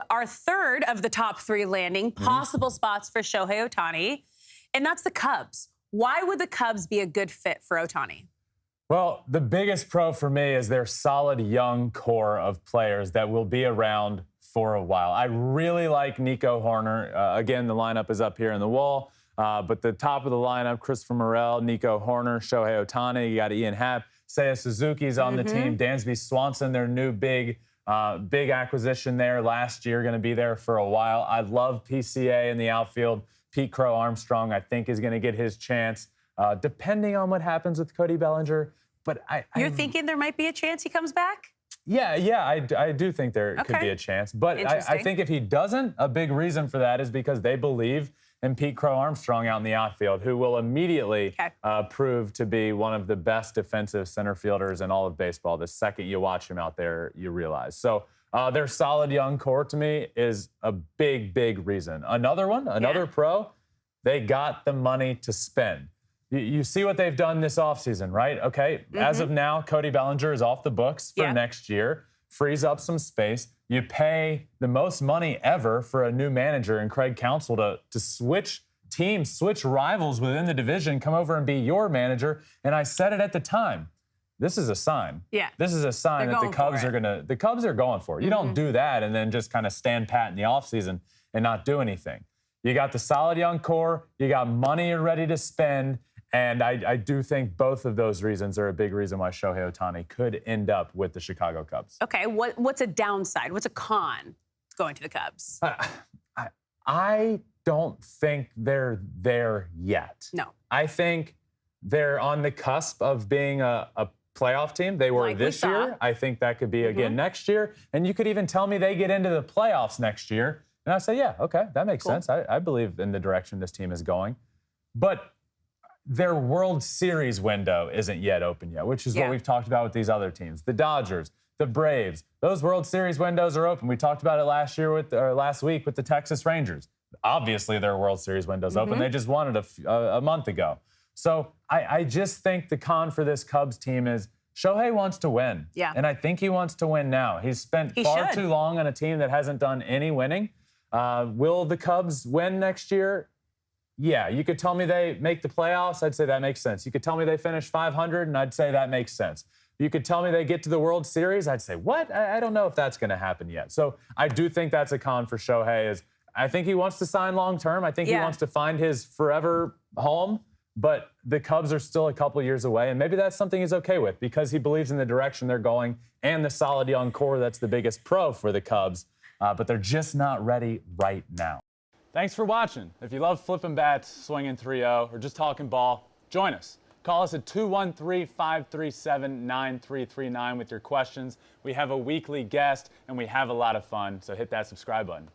our third of the top 3 landing possible spots for Shohei Ohtani, and that's the Cubs. Why would the Cubs be a good fit for Ohtani? Well, the biggest pro for me is their solid young core of players that will be around for a while. I really like Nico Horner. Again, the lineup is up here in the wall. But the top of the lineup, Christopher Morel, Nico Horner, Shohei Ohtani, you got Ian Happ, Seiya Suzuki's on the team, Dansby Swanson, their new big acquisition there last year, going to be there for a while. I love PCA in the outfield. Pete Crow Armstrong, I think, is going to get his chance, depending on what happens with Cody Bellinger. But You're thinking there might be a chance he comes back? Yeah, I do think there could be a chance. But I think if he doesn't, a big reason for that is because they believe in Pete Crow Armstrong out in the outfield, who will immediately prove to be one of the best defensive center fielders in all of baseball. The second you watch him out there, you realize. So their solid young core to me is a big, big reason. Another pro, they got the money to spend. You see what they've done this offseason, right? Okay, as of now, Cody Bellinger is off the books for next year, frees up some space. You pay the most money ever for a new manager and Craig Counsell to switch teams, switch rivals within the division, come over and be your manager. And I said it at the time. This is a sign. Yeah. This is a sign that the Cubs are going for it. You don't do that and then just kind of stand pat in the offseason and not do anything. You got the solid young core, you got money you're ready to spend. And I do think both of those reasons are a big reason why Shohei Ohtani could end up with the Chicago Cubs. Okay, what's a downside? What's a con going to the Cubs? I don't think they're there yet. No. I think they're on the cusp of being a playoff team. They were this year. I think that could be again next year. And you could even tell me they get into the playoffs next year. And I say, yeah, okay, that makes sense. I believe in the direction this team is going. But their World Series window isn't yet open yet, which is what we've talked about with these other teams. The Dodgers, the Braves, those World Series windows are open. We talked about it last week with the Texas Rangers. Obviously, their World Series window's open. They just won it a month ago. So I just think the con for this Cubs team is Shohei wants to win. Yeah. And I think he wants to win now. He's spent far too long on a team that hasn't done any winning. Will the Cubs win next year? Yeah, you could tell me they make the playoffs. I'd say that makes sense. You could tell me they finish 500, and I'd say that makes sense. You could tell me they get to the World Series. I'd say, what? I don't know if that's going to happen yet. So I do think that's a con for Shohei. Is I think he wants to sign long-term. I think he wants to find his forever home. But the Cubs are still a couple years away, and maybe that's something he's okay with because he believes in the direction they're going and the solid young core that's the biggest pro for the Cubs. But they're just not ready right now. Thanks for watching. If you love flipping bats, swinging 3-0, or just talking ball, join us. Call us at 213-537-9339 with your questions. We have a weekly guest, and we have a lot of fun, so hit that subscribe button.